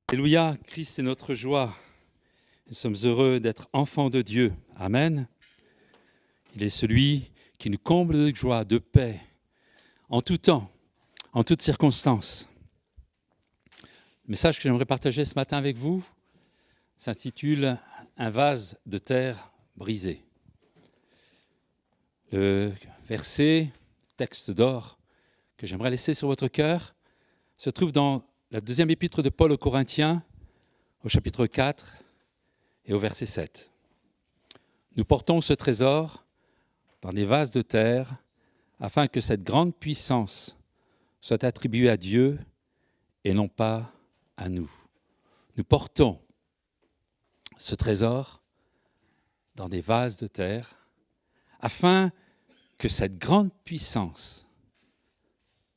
Alléluia, Christ est notre joie. Nous sommes heureux d'être enfants de Dieu. Amen. Il est celui qui nous comble de joie, de paix, en tout temps, en toutes circonstances. Le message que j'aimerais partager ce matin avec vous s'intitule « Un vase de terre brisé ». Le verset, texte d'or, que j'aimerais laisser sur votre cœur, se trouve dans la deuxième épître de Paul aux Corinthiens, au chapitre 4 et au verset 7. Nous portons ce trésor dans des vases de terre afin que cette grande puissance soit attribuée à Dieu et non pas à nous. Nous portons ce trésor dans des vases de terre afin que cette grande puissance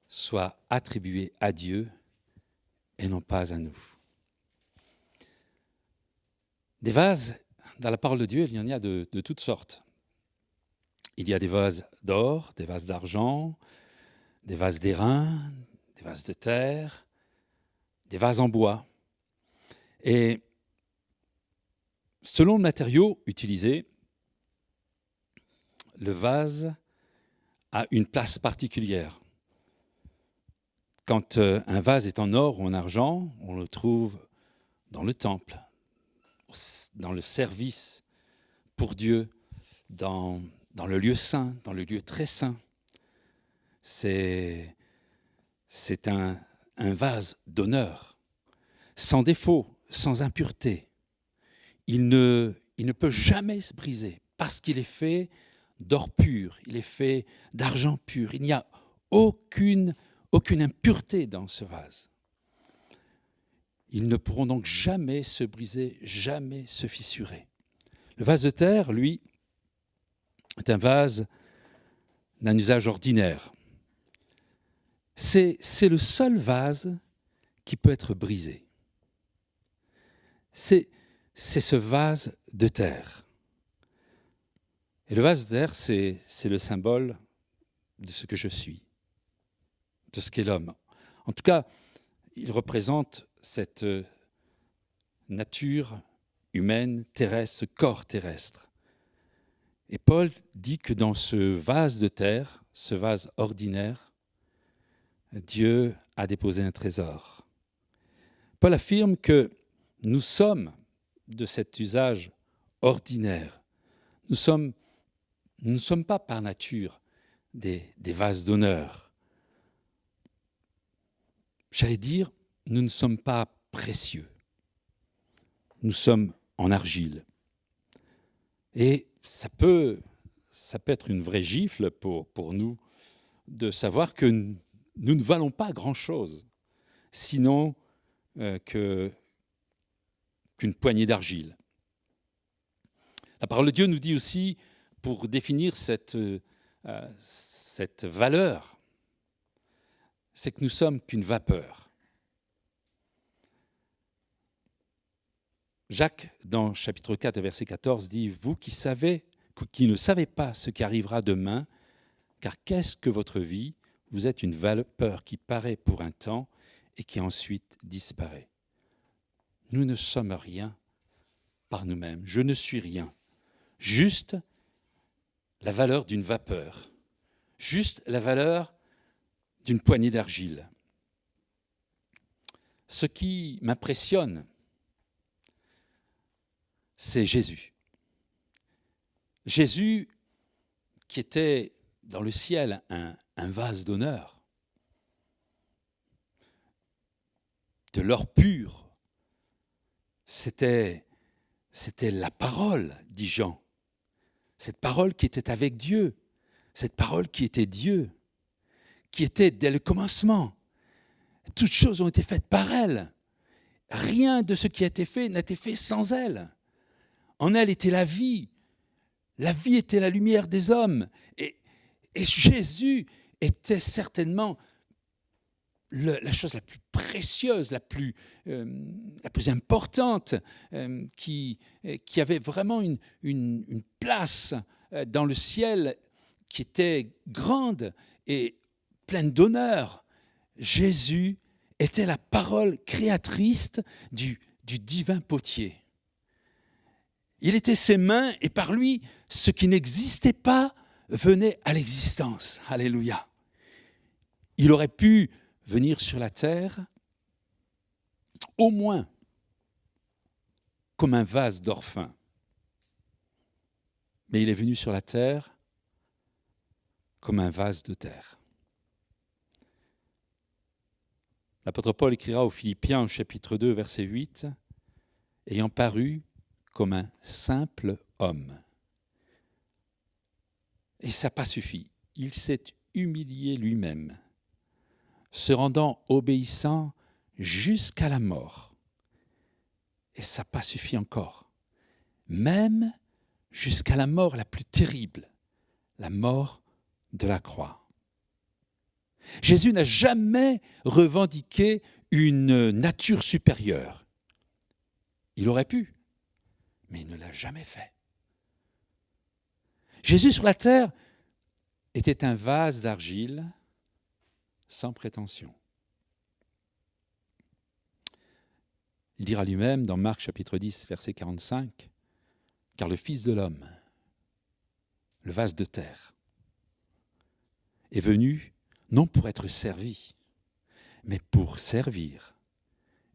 soit attribuée à Dieu et non pas à nous. Des vases, dans la parole de Dieu, il y en a de toutes sortes. Il y a des vases d'or, des vases d'argent, des vases d'airain, des vases de terre, des vases en bois. Et selon le matériau utilisé, le vase a une place particulière. Quand un vase est en or ou en argent, on le trouve dans le temple, dans le service pour Dieu, dans le lieu saint, dans le lieu très saint. C'est un vase d'honneur, sans défaut, sans impureté. Il ne peut jamais se briser parce qu'il est fait d'or pur, il est fait d'argent pur. Il n'y a aucune impureté dans ce vase. Ils ne pourront donc jamais se briser, jamais se fissurer. Le vase de terre, lui, est un vase d'un usage ordinaire. C'est le seul vase qui peut être brisé. C'est ce vase de terre. Et le vase de terre, c'est le symbole de ce que je suis, de ce qu'est l'homme. En tout cas, il représente cette nature humaine, terrestre, ce corps terrestre. Et Paul dit que dans ce vase de terre, ce vase ordinaire, Dieu a déposé un trésor. Paul affirme que nous sommes de cet usage ordinaire. Nous ne sommes pas par nature des vases d'honneur. J'allais dire, nous ne sommes pas précieux. Nous sommes en argile. Et ça peut être une vraie gifle pour nous de savoir que nous ne valons pas grand-chose, sinon qu'une poignée d'argile. La parole de Dieu nous dit aussi, pour définir cette valeur, c'est que nous sommes qu'une vapeur. Jacques, dans chapitre 4, verset 14, dit « Vous qui ne savez pas ce qui arrivera demain, car qu'est-ce que votre vie? Vous êtes une vapeur qui paraît pour un temps et qui ensuite disparaît. » Nous ne sommes rien par nous-mêmes. Je ne suis rien. Juste la valeur d'une vapeur. Juste la valeur d'une poignée d'argile. Ce qui m'impressionne, c'est Jésus. Jésus qui était dans le ciel un vase d'honneur, de l'or pur. C'était la parole, dit Jean. Cette parole qui était avec Dieu, cette parole qui était Dieu, qui était dès le commencement. Toutes choses ont été faites par elle. Rien de ce qui a été fait n'a été fait sans elle. En elle était la vie était la lumière des hommes. Et Jésus était certainement la chose la plus précieuse, la plus importante, qui avait vraiment une place dans le ciel qui était grande et pleine d'honneur. Jésus était la parole créatrice du divin potier. Il était ses mains et par lui, ce qui n'existait pas venait à l'existence. Alléluia. Il aurait pu venir sur la terre au moins comme un vase d'orphin. Mais il est venu sur la terre comme un vase de terre. L'apôtre Paul écrira aux Philippiens au chapitre 2, verset 8, « Ayant paru comme un simple homme. » Et ça n'a pas suffi. Il s'est humilié lui-même, se rendant obéissant jusqu'à la mort. Et ça n'a pas suffi encore. Même jusqu'à la mort la plus terrible, la mort de la croix. Jésus n'a jamais revendiqué une nature supérieure. Il aurait pu, mais il ne l'a jamais fait. Jésus sur la terre était un vase d'argile sans prétention. Il dira lui-même dans Marc chapitre 10, verset 45, « Car le Fils de l'homme, le vase de terre, est venu non pour être servi, mais pour servir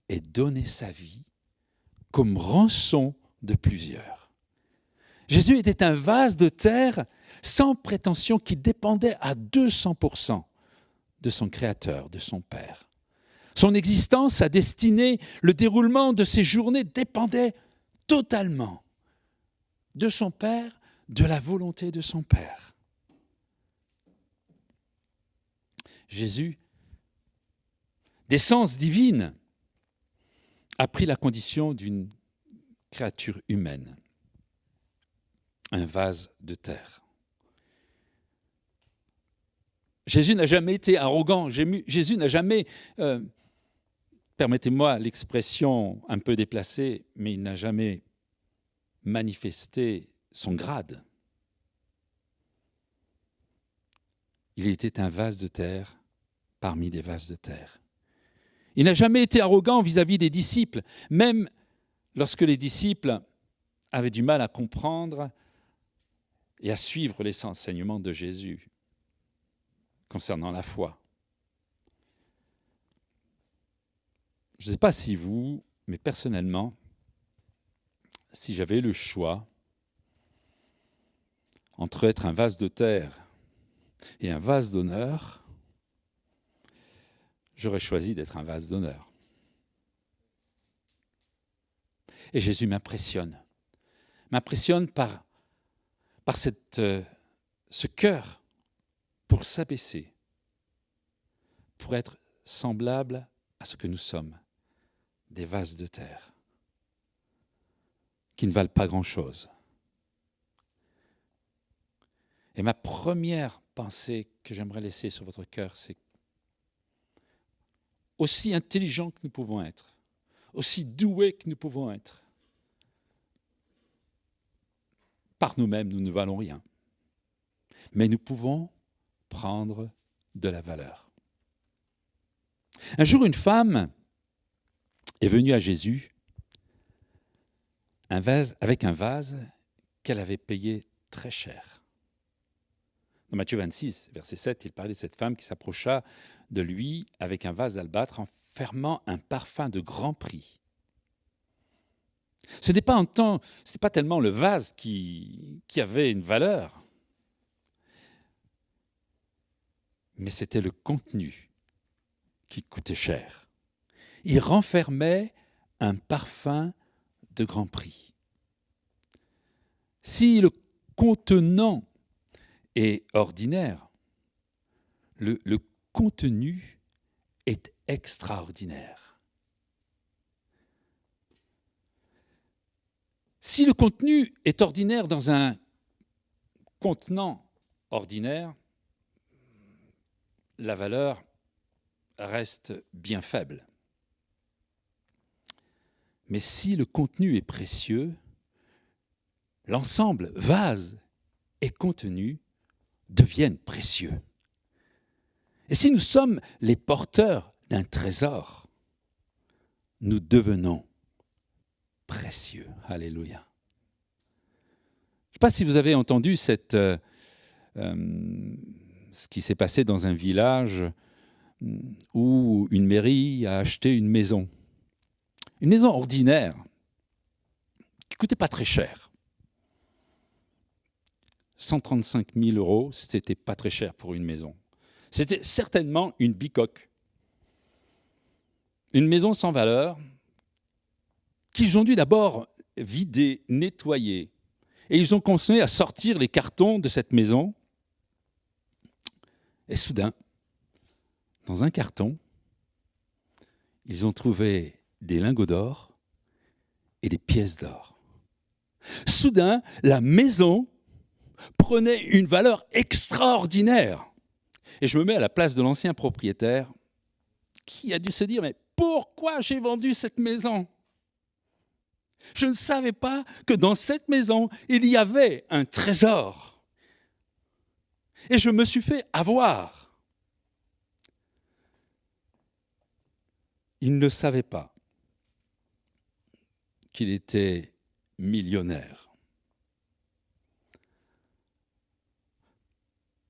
et donner sa vie comme rançon de plusieurs. » Jésus était un vase de terre sans prétention qui dépendait à 200% de son Créateur, de son Père. Son existence, sa destinée, le déroulement de ses journées dépendaient totalement de son Père, de la volonté de son Père. Jésus, d'essence divine, a pris la condition d'une créature humaine, un vase de terre. Jésus n'a jamais été arrogant, Jésus n'a jamais, permettez-moi l'expression un peu déplacée, mais il n'a jamais manifesté son grade. Il était un vase de terre parmi des vases de terre. Il n'a jamais été arrogant vis-à-vis des disciples, même lorsque les disciples avaient du mal à comprendre et à suivre les enseignements de Jésus concernant la foi. Je ne sais pas si vous, mais personnellement, si j'avais le choix entre être un vase de terre et un vase d'honneur, j'aurais choisi d'être un vase d'honneur. Et Jésus m'impressionne par ce cœur pour s'abaisser, pour être semblable à ce que nous sommes, des vases de terre, qui ne valent pas grand-chose. Et ma première pensée que j'aimerais laisser sur votre cœur, c'est aussi intelligents que nous pouvons être, aussi doués que nous pouvons être, par nous-mêmes, nous ne valons rien. Mais nous pouvons prendre de la valeur. Un jour, une femme est venue à Jésus avec un vase qu'elle avait payé très cher. Dans Matthieu 26, verset 7, il parlait de cette femme qui s'approcha de lui avec un vase d'albâtre enfermant un parfum de grand prix. Ce n'était pas tellement le vase qui avait une valeur, mais c'était le contenu qui coûtait cher. Il renfermait un parfum de grand prix. Si le contenant est ordinaire, le contenu est extraordinaire. Si le contenu est ordinaire dans un contenant ordinaire, la valeur reste bien faible. Mais si le contenu est précieux, l'ensemble, vase et contenu, deviennent précieux. Et si nous sommes les porteurs d'un trésor, nous devenons précieux. Alléluia. Je ne sais pas si vous avez entendu ce qui s'est passé dans un village où une mairie a acheté une maison. Une maison ordinaire, qui ne coûtait pas très cher. 135 000 €, c'était pas très cher pour une maison. C'était certainement une bicoque. Une maison sans valeur, qu'ils ont dû d'abord vider, nettoyer. Et ils ont continué à sortir les cartons de cette maison. Et soudain, dans un carton, ils ont trouvé des lingots d'or et des pièces d'or. Soudain, la maison prenait une valeur extraordinaire. Et je me mets à la place de l'ancien propriétaire qui a dû se dire, mais pourquoi j'ai vendu cette maison ? Je ne savais pas que dans cette maison, il y avait un trésor. Et je me suis fait avoir. Il ne savait pas qu'il était millionnaire.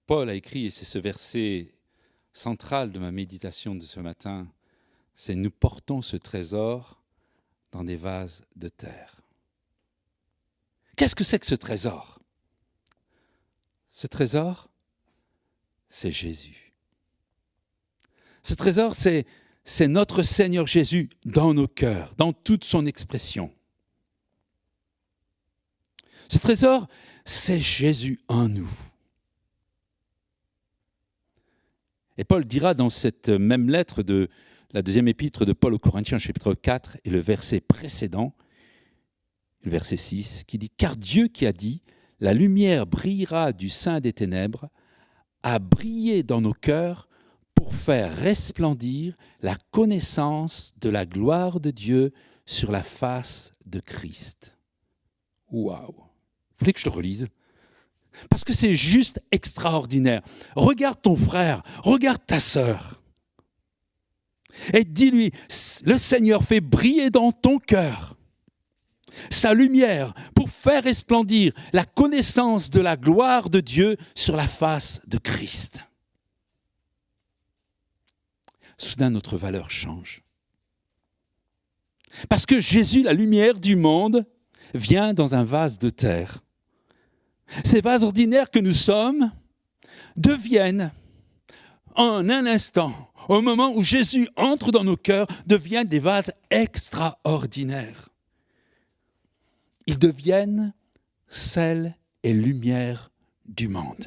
Paul a écrit, et c'est ce verset central de ma méditation de ce matin, c'est « Nous portons ce trésor dans des vases de terre ». Qu'est-ce que c'est que ce trésor ? Ce trésor, c'est Jésus. Ce trésor, c'est notre Seigneur Jésus dans nos cœurs, dans toute son expression. Ce trésor, c'est Jésus en nous. Et Paul dira dans cette même lettre de la deuxième épître de Paul aux Corinthiens, chapitre 4, et le verset précédent, le verset 6, qui dit « Car Dieu qui a dit, la lumière brillera du sein des ténèbres, a brillé dans nos cœurs pour faire resplendir la connaissance de la gloire de Dieu sur la face de Christ. » Waouh! Vous voulez que je le relise? Parce que c'est juste extraordinaire. Regarde ton frère, regarde ta sœur. Et dis-lui, le Seigneur fait briller dans ton cœur sa lumière pour faire resplendir la connaissance de la gloire de Dieu sur la face de Christ. Soudain, notre valeur change. Parce que Jésus, la lumière du monde, vient dans un vase de terre. Ces vases ordinaires que nous sommes deviennent, en un instant, au moment où Jésus entre dans nos cœurs, deviennent des vases extraordinaires. Ils deviennent sel et lumière du monde.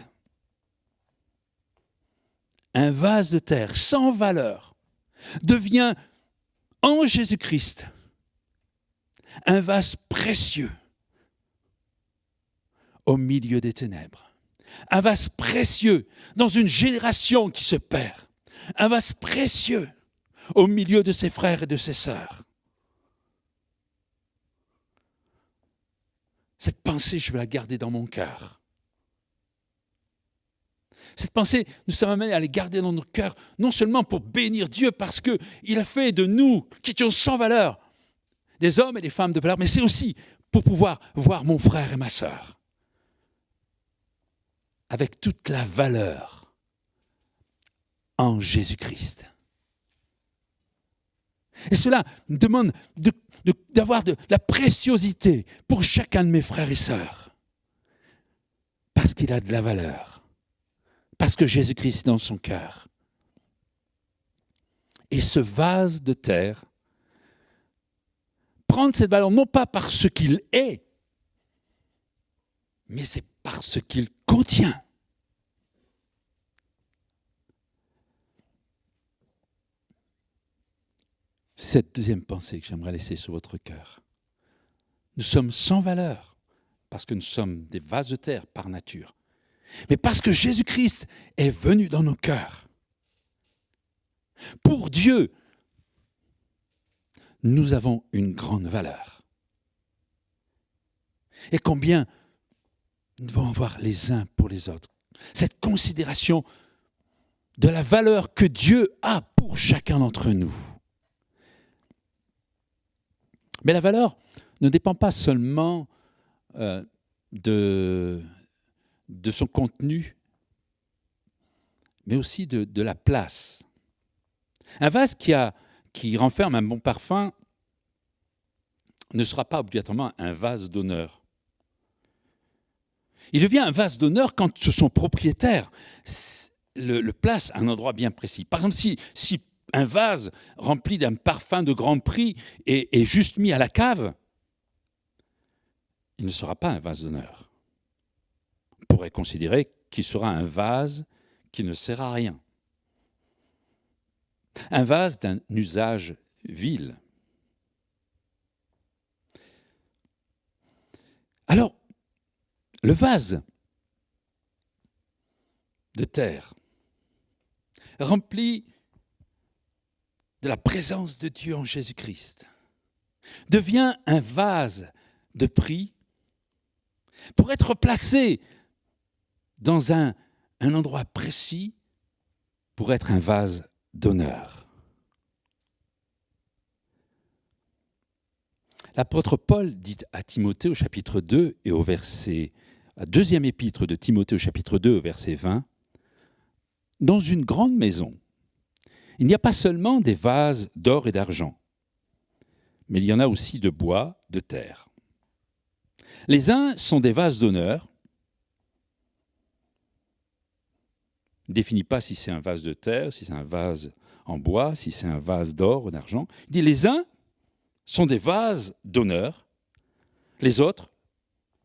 Un vase de terre sans valeur devient, en Jésus-Christ, un vase précieux au milieu des ténèbres. Un vase précieux dans une génération qui se perd. Un vase précieux au milieu de ses frères et de ses sœurs. Cette pensée, je vais la garder dans mon cœur. Cette pensée, nous sommes amenés à les garder dans nos cœurs, non seulement pour bénir Dieu, parce qu'il a fait de nous, qui étions sans valeur, des hommes et des femmes de valeur, mais c'est aussi pour pouvoir voir mon frère et ma sœur avec toute la valeur en Jésus-Christ. Et cela me demande d'avoir de la préciosité pour chacun de mes frères et sœurs. Parce qu'il a de la valeur. Parce que Jésus-Christ est dans son cœur. Et ce vase de terre, prendre cette valeur non pas par ce qu'il est, mais c'est par ce qu'il contient. Cette deuxième pensée que j'aimerais laisser sur votre cœur. Nous sommes sans valeur, parce que nous sommes des vases de terre par nature, mais parce que Jésus-Christ est venu dans nos cœurs. Pour Dieu, nous avons une grande valeur. Et combien nous devons avoir les uns pour les autres. Cette considération de la valeur que Dieu a pour chacun d'entre nous. Mais la valeur ne dépend pas seulement de son contenu, mais aussi de la place. Un vase qui renferme un bon parfum ne sera pas obligatoirement un vase d'honneur. Il devient un vase d'honneur quand son propriétaire le place à un endroit bien précis. Par exemple, si un vase rempli d'un parfum de grand prix est juste mis à la cave, il ne sera pas un vase d'honneur. On pourrait considérer qu'il sera un vase qui ne sert à rien. Un vase d'un usage vil. Alors, le vase de terre, rempli de la présence de Dieu en Jésus-Christ, devient un vase de prix pour être placé dans un endroit précis, pour être un vase d'honneur. L'apôtre Paul dit à Timothée au chapitre 2 et au verset, la deuxième épître de Timothée au chapitre 2 au verset 20, « Dans une grande maison, il n'y a pas seulement des vases d'or et d'argent, mais il y en a aussi de bois, de terre. Les uns sont des vases d'honneur. » Il ne définit pas si c'est un vase de terre, si c'est un vase en bois, si c'est un vase d'or ou d'argent. Il dit les uns sont des vases d'honneur, les autres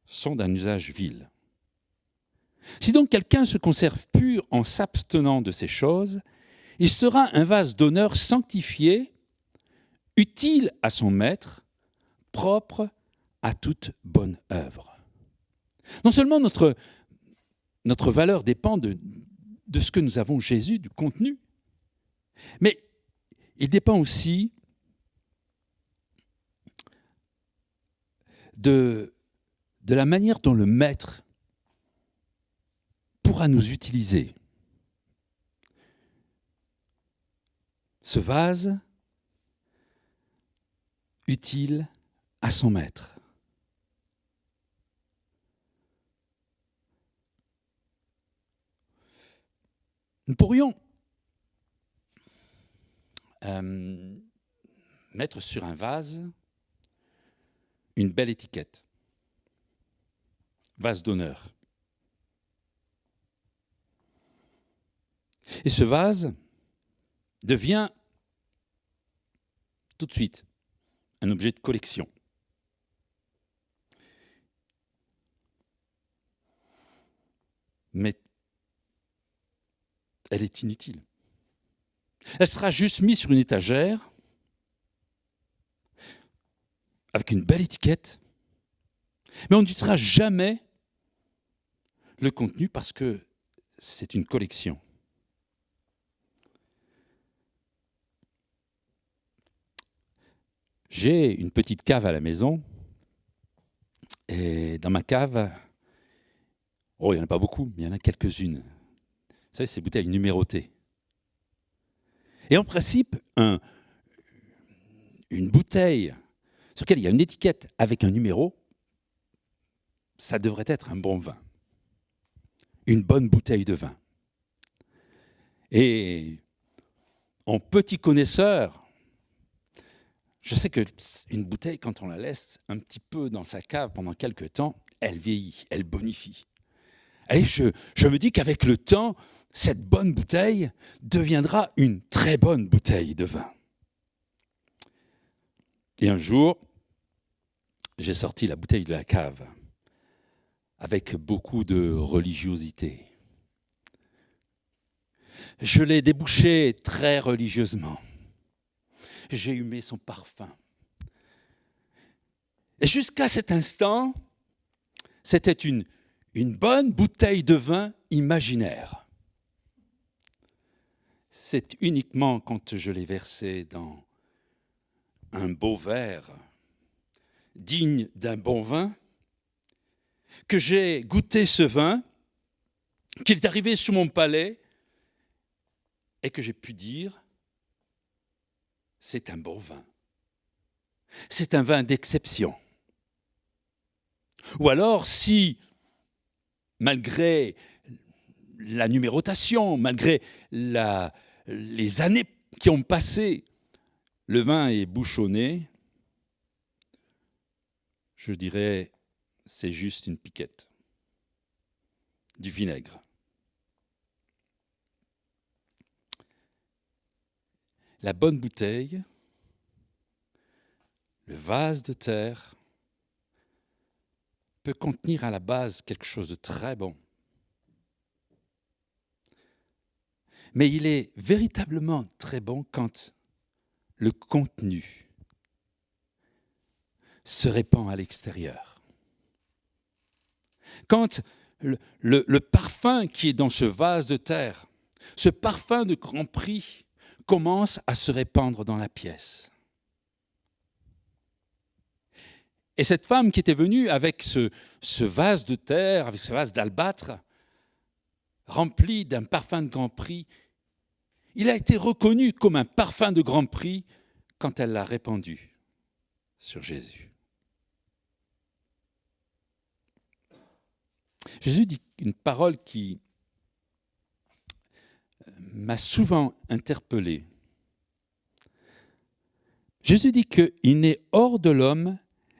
sont d'un usage vil. Si donc quelqu'un se conserve pur en s'abstenant de ces choses, il sera un vase d'honneur sanctifié, utile à son maître, propre à toute bonne œuvre. Non seulement notre valeur dépend de ce que nous avons Jésus, du contenu, mais il dépend aussi de la manière dont le maître pourra nous utiliser. Ce vase utile à son maître. Nous pourrions mettre sur un vase une belle étiquette. Vase d'honneur. Et ce vase devient tout de suite un objet de collection. Mais elle est inutile. Elle sera juste mise sur une étagère avec une belle étiquette, mais on n'utilisera jamais le contenu parce que c'est une collection. J'ai une petite cave à la maison et dans ma cave, il n'y en a pas beaucoup, mais il y en a quelques-unes. Vous savez, ces bouteilles numérotées. Et en principe, une bouteille sur laquelle il y a une étiquette avec un numéro, ça devrait être un bon vin. Une bonne bouteille de vin. Et en petit connaisseur, je sais qu'une bouteille, quand on la laisse un petit peu dans sa cave pendant quelques temps, elle vieillit, elle bonifie. Et je me dis qu'avec le temps, cette bonne bouteille deviendra une très bonne bouteille de vin. Et un jour, j'ai sorti la bouteille de la cave avec beaucoup de religiosité. Je l'ai débouchée très religieusement. J'ai humé son parfum. Et jusqu'à cet instant, c'était une bonne bouteille de vin imaginaire. C'est uniquement quand je l'ai versée dans un beau verre digne d'un bon vin que j'ai goûté ce vin, qu'il est arrivé sous mon palais et que j'ai pu dire, c'est un bon vin. C'est un vin d'exception. Ou alors, si, malgré la numérotation, malgré les années qui ont passé, le vin est bouchonné, je dirais, c'est juste une piquette, du vinaigre. La bonne bouteille, le vase de terre, peut contenir à la base quelque chose de très bon. Mais il est véritablement très bon quand le contenu se répand à l'extérieur. Quand le parfum qui est dans ce vase de terre, ce parfum de grand prix, commence à se répandre dans la pièce. Et cette femme qui était venue avec ce vase de terre, avec ce vase d'albâtre, rempli d'un parfum de grand prix, il a été reconnu comme un parfum de grand prix quand elle l'a répandu sur Jésus. Jésus dit une parole qui m'a souvent interpellé. Jésus dit qu'il n'est hors de l'homme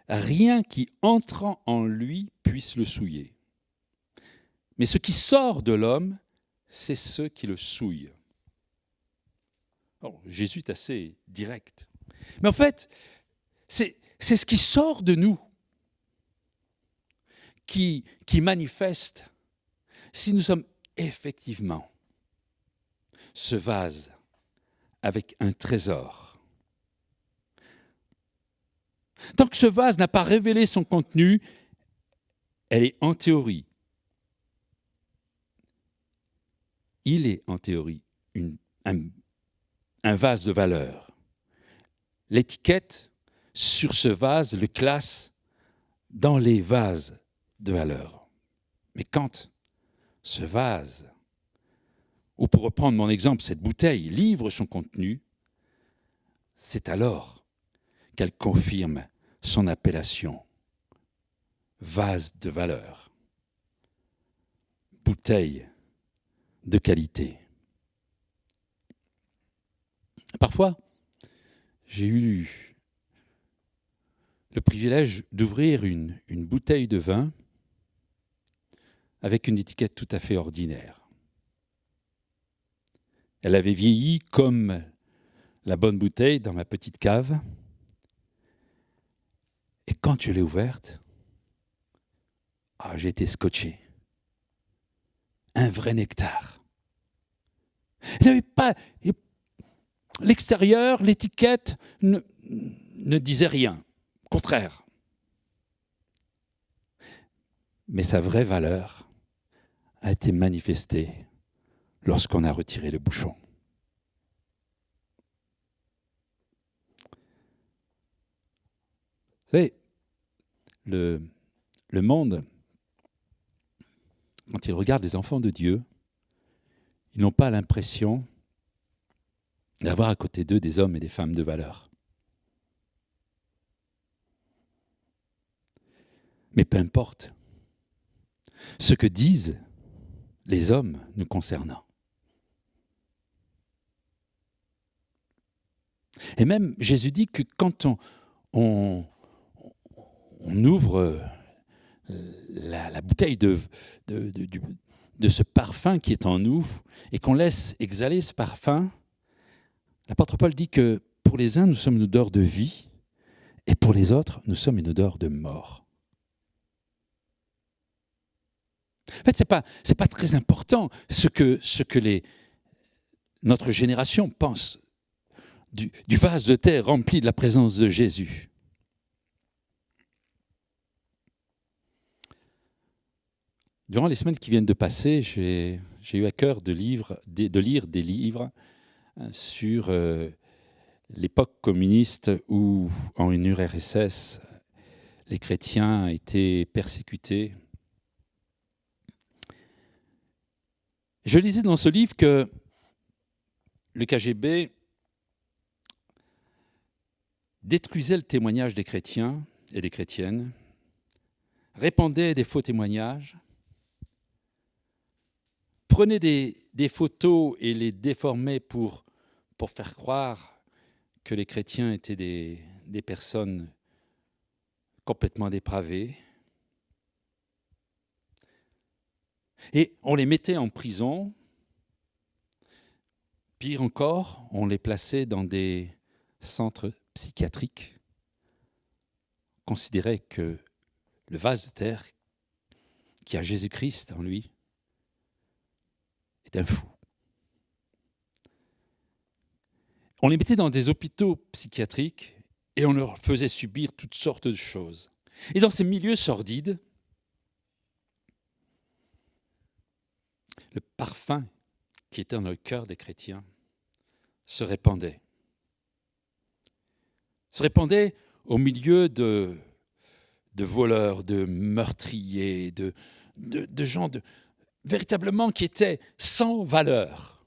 rien qui, entrant en lui, puisse le souiller. Mais ce qui sort de l'homme, c'est ce qui le souille. Oh, Jésus est assez direct. Mais en fait, c'est ce qui sort de nous qui manifeste si nous sommes effectivement ce vase avec un trésor. Tant que ce vase n'a pas révélé son contenu, elle est en théorie. Il est en théorie un vase de valeur. L'étiquette sur ce vase le classe dans les vases de valeur. Mais quand ce vase, ou pour reprendre mon exemple, cette bouteille, livre son contenu, c'est alors qu'elle confirme son appellation. Vase de valeur. Bouteille de qualité. Parfois, j'ai eu le privilège d'ouvrir une bouteille de vin avec une étiquette tout à fait ordinaire. Elle avait vieilli comme la bonne bouteille dans ma petite cave. Et quand je l'ai ouverte, j'ai été scotché. Un vrai nectar. Il n'avait pas... L'extérieur, l'étiquette ne disait rien. Au contraire. Mais sa vraie valeur a été manifestée lorsqu'on a retiré le bouchon. Vous savez, le monde, quand il regarde les enfants de Dieu, ils n'ont pas l'impression d'avoir à côté d'eux des hommes et des femmes de valeur. Mais peu importe ce que disent les hommes nous concernant. Et même Jésus dit que quand on ouvre la bouteille de ce parfum qui est en nous et qu'on laisse exhaler ce parfum, l'apôtre Paul dit que pour les uns, nous sommes une odeur de vie et pour les autres, nous sommes une odeur de mort. En fait, c'est pas très important ce que notre génération pense du vase de terre rempli de la présence de Jésus. Durant les semaines qui viennent de passer, j'ai eu à cœur de lire des livres sur l'époque communiste où, en URSS, les chrétiens étaient persécutés. Je lisais dans ce livre que le KGB détruisait le témoignage des chrétiens et des chrétiennes, répandait des faux témoignages, prenait des photos et les déformait pour faire croire que les chrétiens étaient des personnes complètement dépravées. Et on les mettait en prison. Pire encore, on les plaçait dans des centres psychiatriques. On considérait que le vase de terre qui a Jésus-Christ en lui est un fou. On les mettait dans des hôpitaux psychiatriques et on leur faisait subir toutes sortes de choses. Et dans ces milieux sordides, le parfum qui était dans le cœur des chrétiens se répandait. Se répandait au milieu de voleurs, de meurtriers, de gens véritablement qui étaient sans valeur.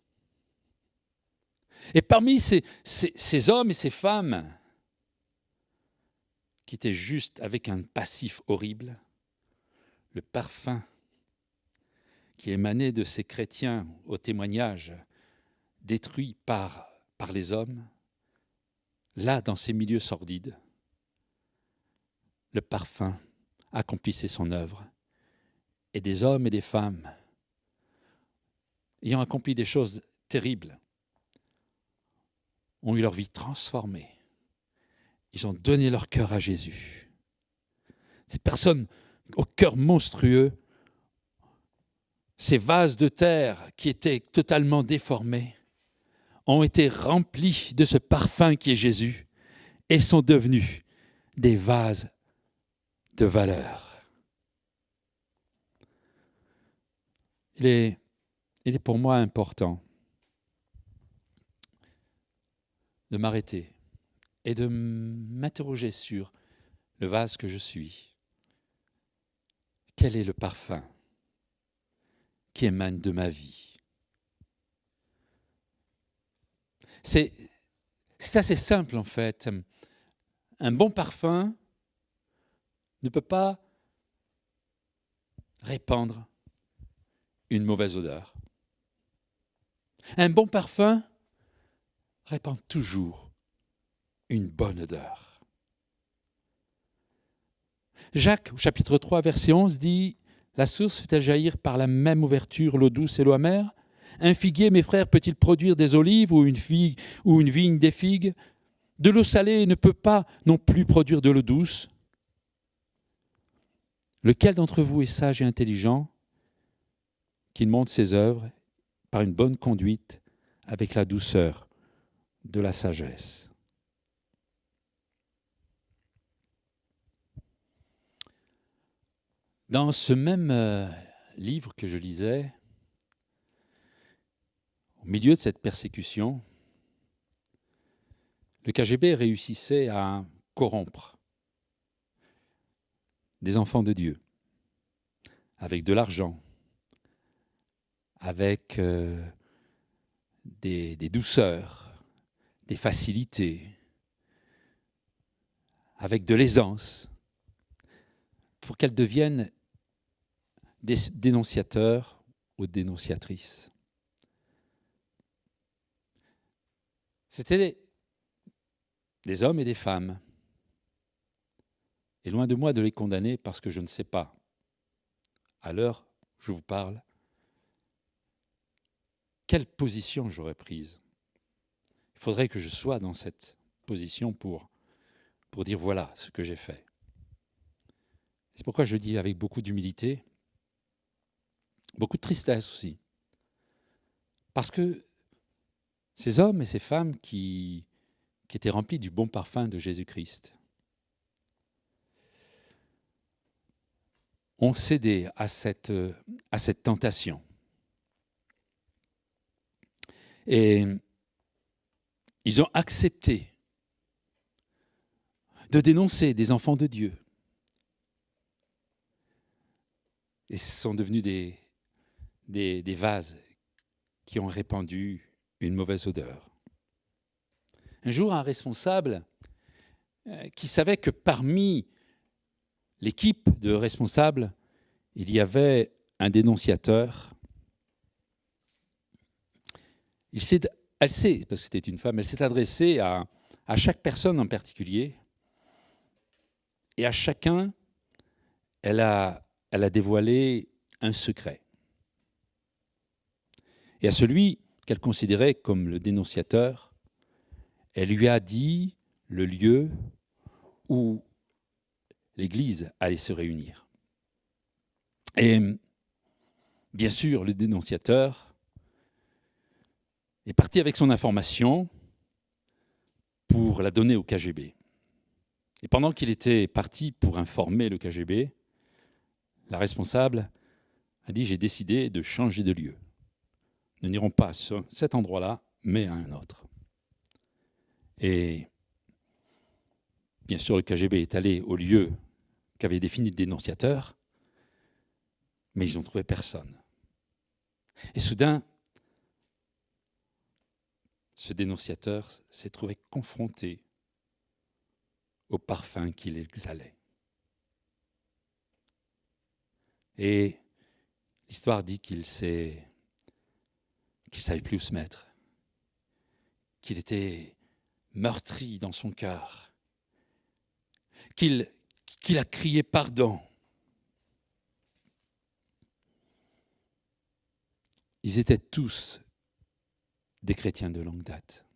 Et parmi ces hommes et ces femmes qui étaient juste avec un passif horrible, le parfum qui émanait de ces chrétiens au témoignage détruits par les hommes, là, dans ces milieux sordides, le parfum accomplissait son œuvre. Et des hommes et des femmes, ayant accompli des choses terribles, ont eu leur vie transformée. Ils ont donné leur cœur à Jésus. Ces personnes au cœur monstrueux, ces vases de terre qui étaient totalement déformés, ont été remplis de ce parfum qui est Jésus et sont devenus des vases de valeur. Il est pour moi important de m'arrêter et de m'interroger sur le vase que je suis. Quel est le parfum qui émane de ma vie? C'est assez simple en fait. Un bon parfum ne peut pas répandre une mauvaise odeur. Un bon parfum répand toujours une bonne odeur. Jacques, au chapitre 3, verset 11, dit « La source fait-elle jaillir par la même ouverture l'eau douce et l'eau amère? Un figuier, mes frères, peut-il produire des olives ou une vigne des figues? De l'eau salée ne peut pas non plus produire de l'eau douce. Lequel d'entre vous est sage et intelligent, qu'il montre ses œuvres par une bonne conduite avec la douceur de la sagesse. » Dans ce même livre que je lisais, au milieu de cette persécution, le KGB réussissait à corrompre des enfants de Dieu avec de l'argent, avec des douceurs, des facilités, avec de l'aisance, pour qu'elles deviennent des dénonciateurs ou dénonciatrices. C'était des hommes et des femmes. Et loin de moi de les condamner parce que je ne sais pas, à l'heure où je vous parle, quelle position j'aurais prise. Il faudrait que je sois dans cette position pour dire voilà ce que j'ai fait. C'est pourquoi je dis avec beaucoup d'humilité, beaucoup de tristesse aussi. Parce que ces hommes et ces femmes qui étaient remplis du bon parfum de Jésus-Christ ont cédé à cette tentation. Et ils ont accepté de dénoncer des enfants de Dieu. Et ce sont devenus des vases qui ont répandu une mauvaise odeur. Un jour, un responsable qui savait que parmi l'équipe de responsables, il y avait un dénonciateur. Elle s'est, parce que c'était une femme, elle s'est adressée à chaque personne en particulier. Et à chacun, elle a dévoilé un secret. Et à celui qu'elle considérait comme le dénonciateur, elle lui a dit le lieu où l'Église allait se réunir. Et bien sûr, le dénonciateur est parti avec son information pour la donner au KGB. Et pendant qu'il était parti pour informer le KGB, la responsable a dit « J'ai décidé de changer de lieu. Nous n'irons pas à cet endroit-là, mais à un autre. » Et bien sûr, le KGB est allé au lieu qu'avait défini le dénonciateur, mais ils n'ont trouvé personne. Et soudain, ce dénonciateur s'est trouvé confronté au parfum qu'il exhalait. Et l'histoire dit qu'il ne savait plus où se mettre, qu'il était meurtri dans son cœur, qu'il a crié pardon. Ils étaient tous des chrétiens de longue date.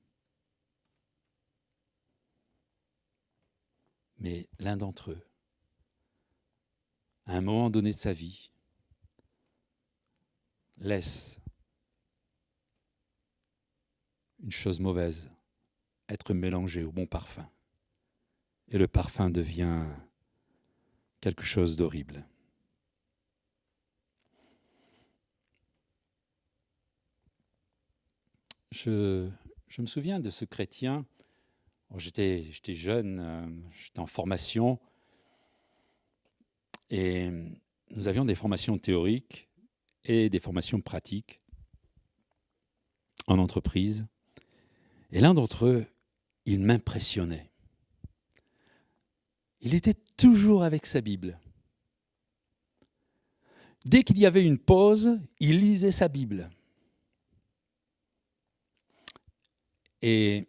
Mais l'un d'entre eux, à un moment donné de sa vie, laisse une chose mauvaise être mélangée au bon parfum. Et le parfum devient quelque chose d'horrible. Je me souviens de ce chrétien. J'étais jeune, j'étais en formation et nous avions des formations théoriques et des formations pratiques en entreprise. Et l'un d'entre eux, il m'impressionnait. Il était toujours avec sa Bible. Dès qu'il y avait une pause, il lisait sa Bible. Et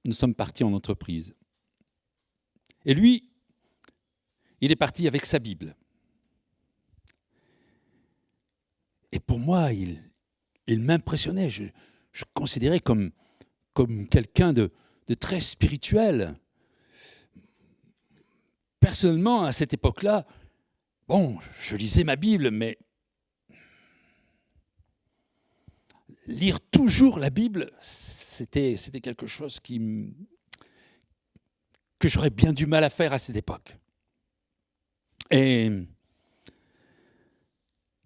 nous sommes partis en entreprise. Et lui, il est parti avec sa Bible. Et pour moi, il m'impressionnait. Je considérais comme quelqu'un de très spirituel. Personnellement, à cette époque-là, je lisais ma Bible, mais lire toujours la Bible, c'était quelque chose que j'aurais bien du mal à faire à cette époque. Et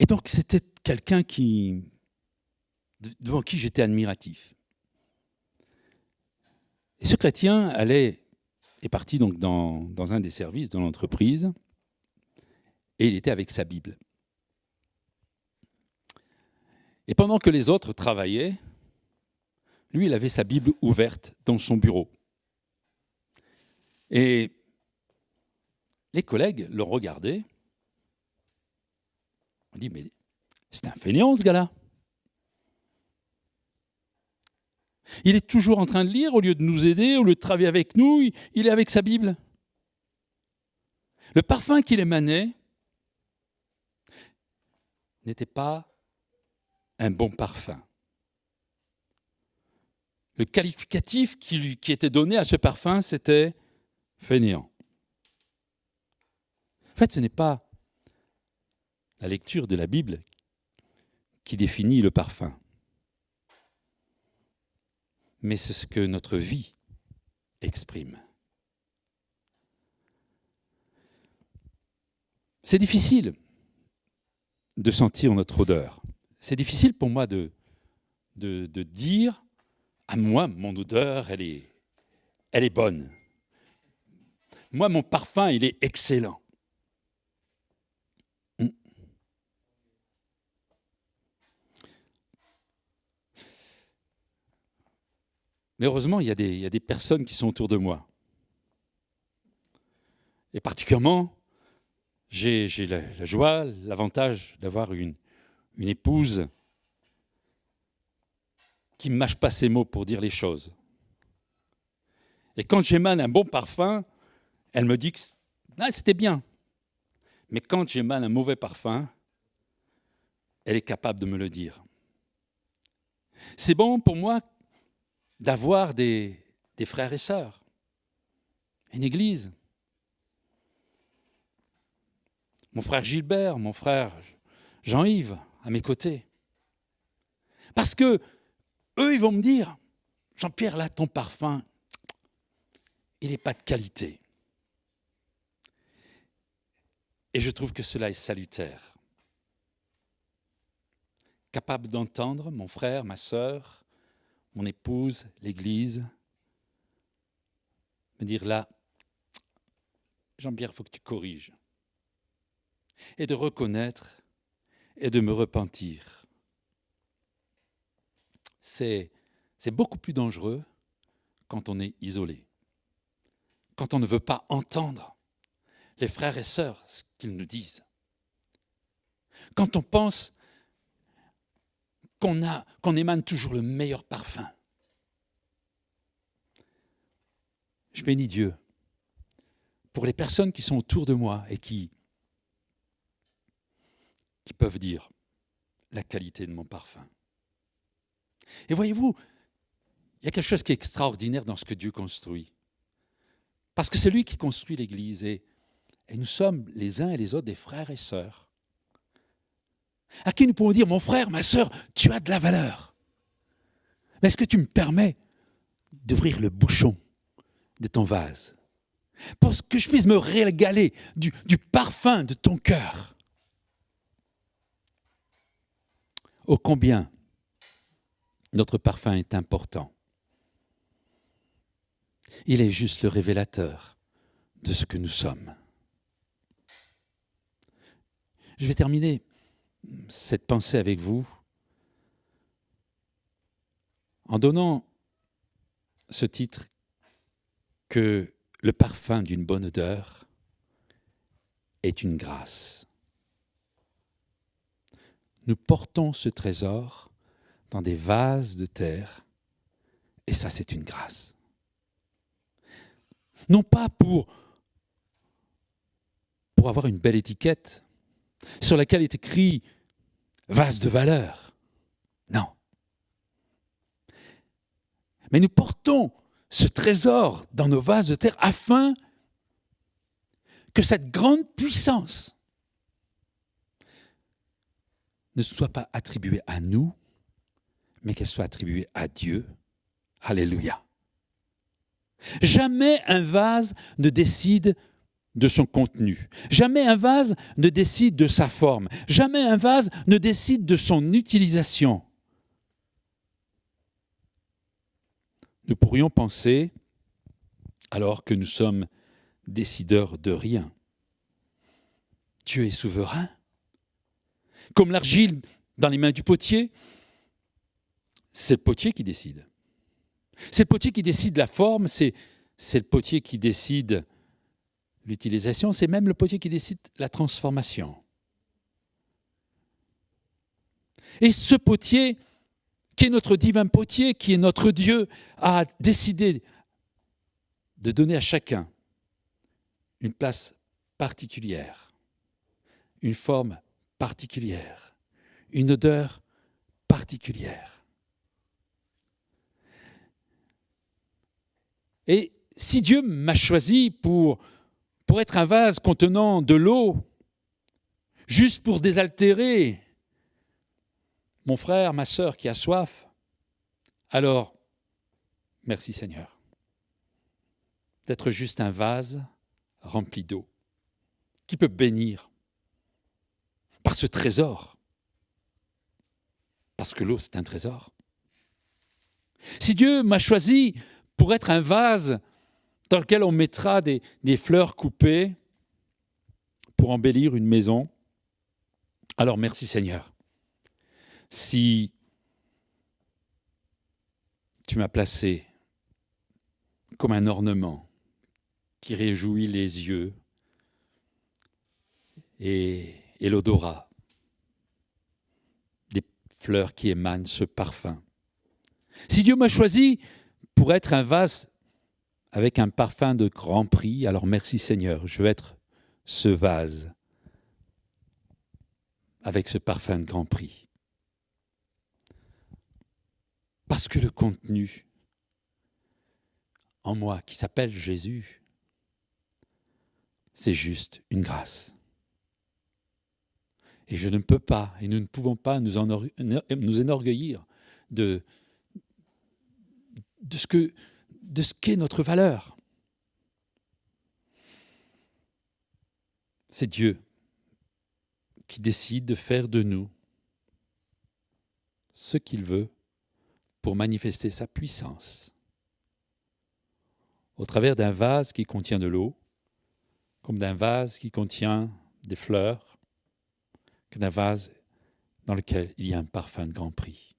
donc, c'était quelqu'un devant qui j'étais admiratif. Et ce chrétien est parti donc dans un des services de l'entreprise et il était avec sa Bible. Et pendant que les autres travaillaient, lui, il avait sa Bible ouverte dans son bureau. Et les collègues le regardaient. On dit, mais c'est un fainéant, ce gars-là. Il est toujours en train de lire, au lieu de nous aider, au lieu de travailler avec nous, il est avec sa Bible. Le parfum qu'il émanait n'était pas un bon parfum. Le qualificatif qui était donné à ce parfum, c'était fainéant. En fait, ce n'est pas la lecture de la Bible qui définit le parfum, mais c'est ce que notre vie exprime. C'est difficile de sentir notre odeur. C'est difficile pour moi de dire « Ah, moi, mon odeur, elle est bonne. Moi, mon parfum, il est excellent. » Mais heureusement, il y a des personnes qui sont autour de moi. Et particulièrement, j'ai la joie, l'avantage d'avoir une épouse qui ne mâche pas ses mots pour dire les choses. Et quand j'émane un bon parfum, elle me dit que c'était bien. Mais quand j'émane un mauvais parfum, elle est capable de me le dire. C'est bon pour moi d'avoir des frères et sœurs, une église. Mon frère Gilbert, mon frère Jean-Yves, à mes côtés. Parce que eux, ils vont me dire, Jean-Pierre, là, ton parfum, il n'est pas de qualité. Et je trouve que cela est salutaire. Capable d'entendre mon frère, ma sœur, mon épouse, l'Église, me dire là, Jean-Pierre, il faut que tu corriges. Et de reconnaître et de me repentir. C'est beaucoup plus dangereux quand on est isolé. Quand on ne veut pas entendre les frères et sœurs ce qu'ils nous disent. Quand on pense qu'on émane toujours le meilleur parfum. Je bénis Dieu pour les personnes qui sont autour de moi et qui peuvent dire la qualité de mon parfum. Et voyez-vous, il y a quelque chose qui est extraordinaire dans ce que Dieu construit. Parce que c'est lui qui construit l'Église et nous sommes les uns et les autres des frères et sœurs. À qui nous pouvons dire, mon frère, ma sœur, tu as de la valeur. Mais est-ce que tu me permets d'ouvrir le bouchon de ton vase pour que je puisse me régaler du parfum de ton cœur? Ô combien notre parfum est important. Il est juste le révélateur de ce que nous sommes. Je vais terminer cette pensée avec vous en donnant ce titre que le parfum d'une bonne odeur est une grâce. Nous portons ce trésor dans des vases de terre et ça c'est une grâce. Non pas pour avoir une belle étiquette sur laquelle est écrit « vase de valeur ». Non. Mais nous portons ce trésor dans nos vases de terre afin que cette grande puissance ne soit pas attribuée à nous, mais qu'elle soit attribuée à Dieu. Alléluia. Jamais un vase ne décide de son contenu. Jamais un vase ne décide de sa forme. Jamais un vase ne décide de son utilisation. Nous pourrions penser, alors que nous sommes décideurs de rien, Dieu est souverain. Comme l'argile dans les mains du potier, c'est le potier qui décide. C'est le potier qui décide la forme, c'est le potier qui décide l'utilisation, c'est même le potier qui décide la transformation. Et ce potier, qui est notre divin potier, qui est notre Dieu, a décidé de donner à chacun une place particulière, une forme particulière, une odeur particulière. Et si Dieu m'a choisi pour être un vase contenant de l'eau, juste pour désaltérer mon frère, ma sœur qui a soif, alors, merci Seigneur, d'être juste un vase rempli d'eau, qui peut bénir par ce trésor, parce que l'eau c'est un trésor. Si Dieu m'a choisi pour être un vase dans lequel on mettra des fleurs coupées pour embellir une maison, alors merci Seigneur. Si tu m'as placé comme un ornement qui réjouit les yeux et l'odorat des fleurs qui émanent ce parfum. Si Dieu m'a choisi pour être un vase avec un parfum de grand prix, alors merci Seigneur, je veux être ce vase avec ce parfum de grand prix. Parce que le contenu en moi, qui s'appelle Jésus, c'est juste une grâce. Et je ne peux pas, et nous ne pouvons pas nous enorgueillir de ce qu'est notre valeur. C'est Dieu qui décide de faire de nous ce qu'il veut pour manifester sa puissance. Au travers d'un vase qui contient de l'eau, comme d'un vase qui contient des fleurs, que d'un vase dans lequel il y a un parfum de grand prix.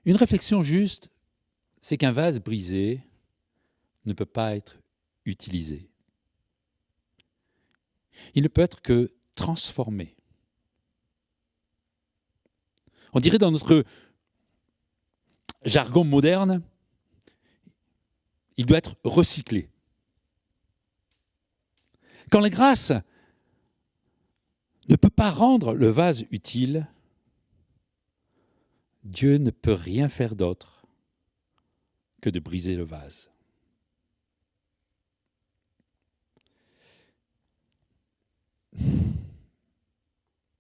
Une réflexion juste, c'est qu'un vase brisé ne peut pas être utilisé. Il ne peut être que transformé. On dirait dans notre jargon moderne, il doit être recyclé. Quand la grâce ne peut pas rendre le vase utile, Dieu ne peut rien faire d'autre que de briser le vase.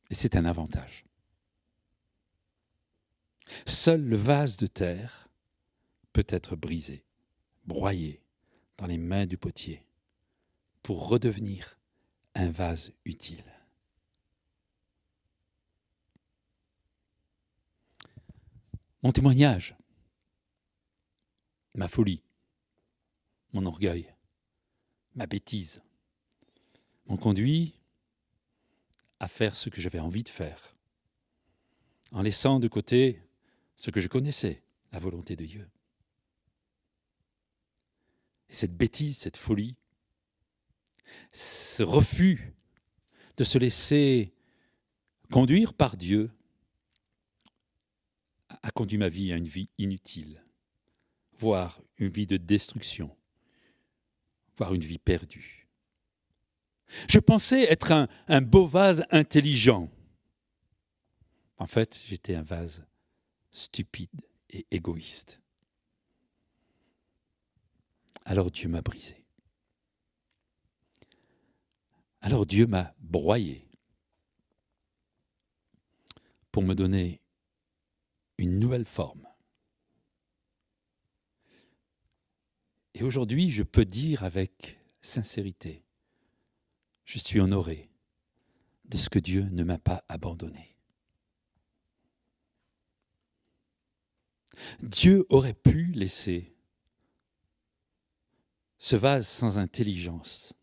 Et c'est un avantage. Seul le vase de terre peut être brisé, broyé dans les mains du potier pour redevenir un vase utile. Mon témoignage, ma folie, mon orgueil, ma bêtise m'ont conduit à faire ce que j'avais envie de faire, en laissant de côté ce que je connaissais, la volonté de Dieu. Et cette bêtise, cette folie, ce refus de se laisser conduire par Dieu a conduit ma vie à une vie inutile, voire une vie de destruction, voire une vie perdue. Je pensais être un beau vase intelligent. En fait, j'étais un vase stupide et égoïste. Alors Dieu m'a brisé. Alors Dieu m'a broyé pour me donner une nouvelle forme. Et aujourd'hui, je peux dire avec sincérité, je suis honoré de ce que Dieu ne m'a pas abandonné. Dieu aurait pu laisser ce vase sans intelligence.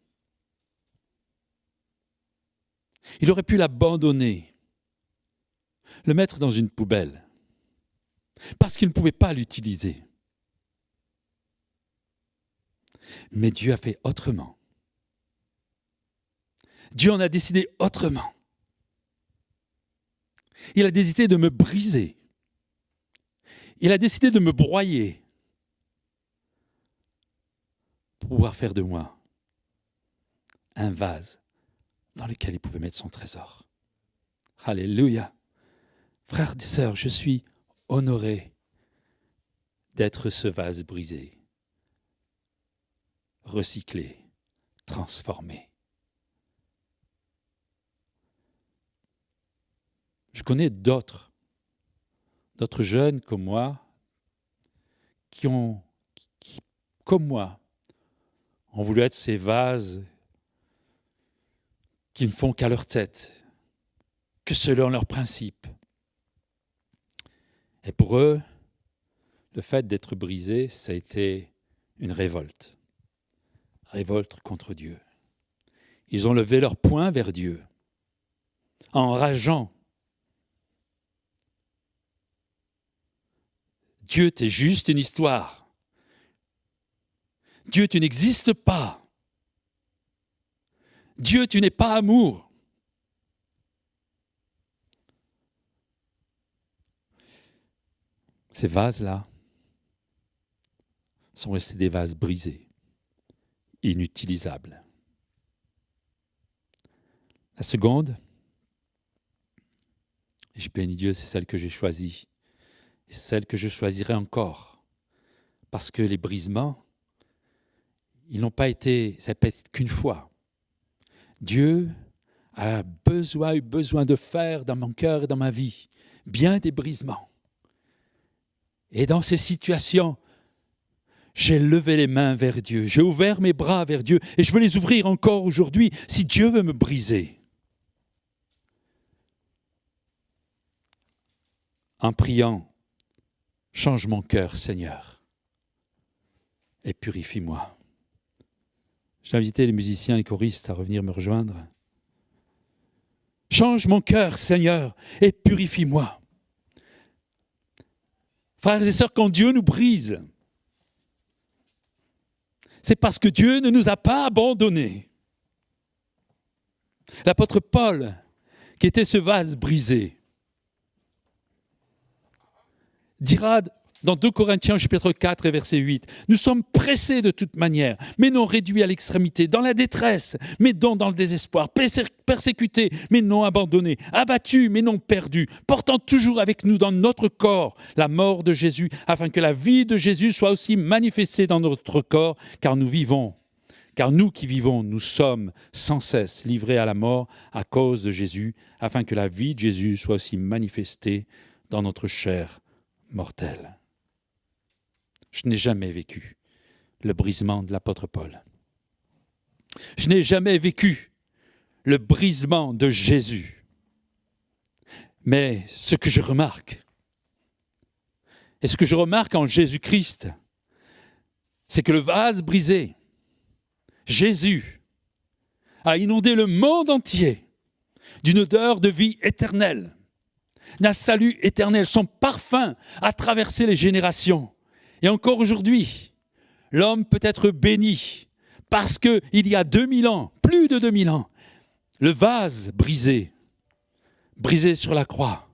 Il aurait pu l'abandonner, le mettre dans une poubelle, parce qu'il ne pouvait pas l'utiliser. Mais Dieu a fait autrement. Dieu en a décidé autrement. Il a décidé de me briser. Il a décidé de me broyer pour pouvoir faire de moi un vase dans lequel il pouvait mettre son trésor. Alléluia. Frères et sœurs, je suis honoré d'être ce vase brisé, recyclé, transformé. Je connais d'autres jeunes comme moi qui, comme moi, ont voulu être ces vases qui ne font qu'à leur tête, que selon leurs principes. Et pour eux, le fait d'être brisé, ça a été une révolte. Révolte contre Dieu. Ils ont levé leur poing vers Dieu, en rageant. Dieu, t'es juste une histoire. Dieu, tu n'existes pas. Dieu, tu n'es pas amour. Ces vases-là sont restés des vases brisés, inutilisables. La seconde, et je bénis Dieu, c'est celle que j'ai choisie, et celle que je choisirai encore, parce que les brisements, ils n'ont pas été, ça peut être qu'une fois. Dieu a eu besoin de faire dans mon cœur et dans ma vie bien des brisements. Et dans ces situations, j'ai levé les mains vers Dieu, j'ai ouvert mes bras vers Dieu, et je veux les ouvrir encore aujourd'hui si Dieu veut me briser. En priant, change mon cœur, Seigneur, et purifie-moi. J'ai invité les musiciens et choristes à revenir me rejoindre. Change mon cœur, Seigneur, et purifie-moi. Frères et sœurs, quand Dieu nous brise, c'est parce que Dieu ne nous a pas abandonnés. L'apôtre Paul, qui était ce vase brisé, dira dans 2 Corinthiens chapitre 4 et verset 8, « Nous sommes pressés de toute manière, mais non réduits à l'extrémité, dans la détresse, mais non dans le désespoir, persécutés, mais non abandonnés, abattus, mais non perdus, portant toujours avec nous dans notre corps la mort de Jésus, afin que la vie de Jésus soit aussi manifestée dans notre corps, car nous qui vivons, nous sommes sans cesse livrés à la mort à cause de Jésus, afin que la vie de Jésus soit aussi manifestée dans notre chair mortelle. » Je n'ai jamais vécu le brisement de l'apôtre Paul. Je n'ai jamais vécu le brisement de Jésus. Mais ce que je remarque, et ce que je remarque en Jésus-Christ, c'est que le vase brisé, Jésus, a inondé le monde entier d'une odeur de vie éternelle, d'un salut éternel. Son parfum a traversé les générations. Et encore aujourd'hui, l'homme peut être béni parce qu'il y a 2000 ans, plus de 2000 ans, le vase brisé sur la croix,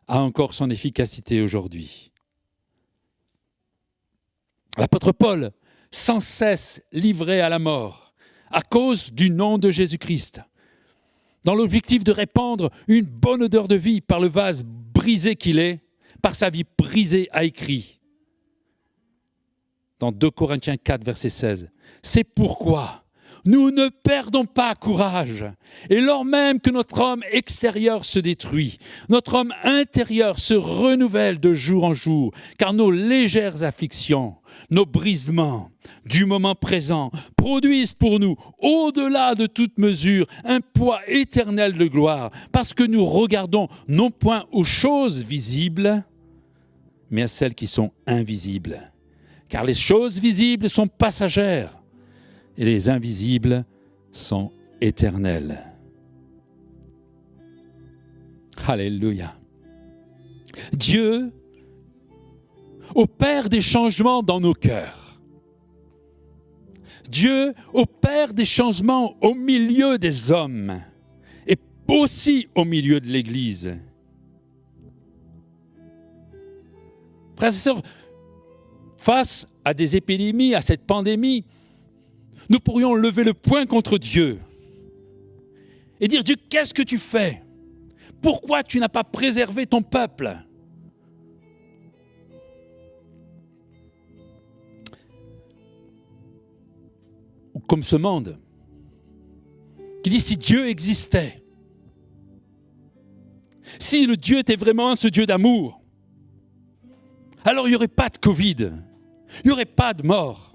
a encore son efficacité aujourd'hui. L'apôtre Paul, sans cesse livré à la mort, à cause du nom de Jésus-Christ, dans l'objectif de répandre une bonne odeur de vie par le vase brisé qu'il est, par sa vie brisée, a écrit dans 2 Corinthiens 4, verset 16. « C'est pourquoi nous ne perdons pas courage. Et lors même que notre homme extérieur se détruit, notre homme intérieur se renouvelle de jour en jour, car nos légères afflictions, nos brisements du moment présent produisent pour nous, au-delà de toute mesure, un poids éternel de gloire, parce que nous regardons non point aux choses visibles, mais à celles qui sont invisibles. Car les choses visibles sont passagères, et les invisibles sont éternels. » Alléluia. Dieu opère des changements dans nos cœurs. Dieu opère des changements au milieu des hommes et aussi au milieu de l'Église. Frères et sœurs, face à des épidémies, à cette pandémie, nous pourrions lever le poing contre Dieu et dire « Dieu, qu'est-ce que tu fais? Pourquoi tu n'as pas préservé ton peuple ?» Ou comme ce monde qui dit « Si Dieu existait, si le Dieu était vraiment ce Dieu d'amour, alors il n'y aurait pas de Covid, il n'y aurait pas de mort. »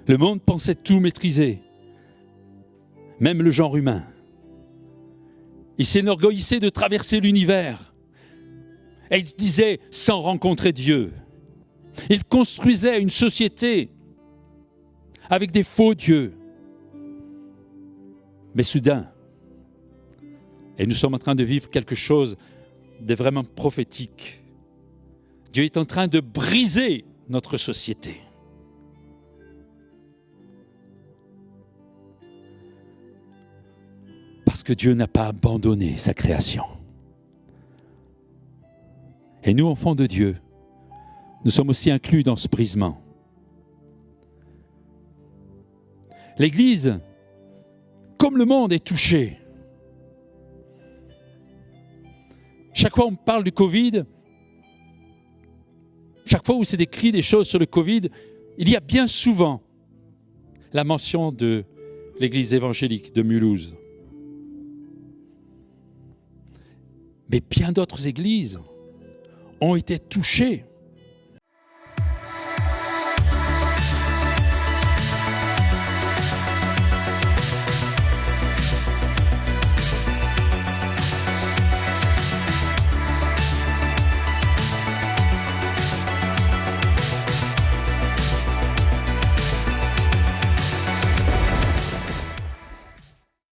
Le monde pensait tout maîtriser, même le genre humain. Il s'enorgueillissait de traverser l'univers. Et il disait sans rencontrer Dieu. Il construisait une société avec des faux dieux. Mais soudain, et nous sommes en train de vivre quelque chose d'être vraiment prophétique. Dieu est en train de briser notre société. Parce que Dieu n'a pas abandonné sa création. Et nous, enfants de Dieu, nous sommes aussi inclus dans ce brisement. L'Église, comme le monde, est touchée. Chaque fois qu'on parle du Covid, chaque fois où c'est écrit des choses sur le Covid, il y a bien souvent la mention de l'Église évangélique de Mulhouse. Mais bien d'autres églises ont été touchées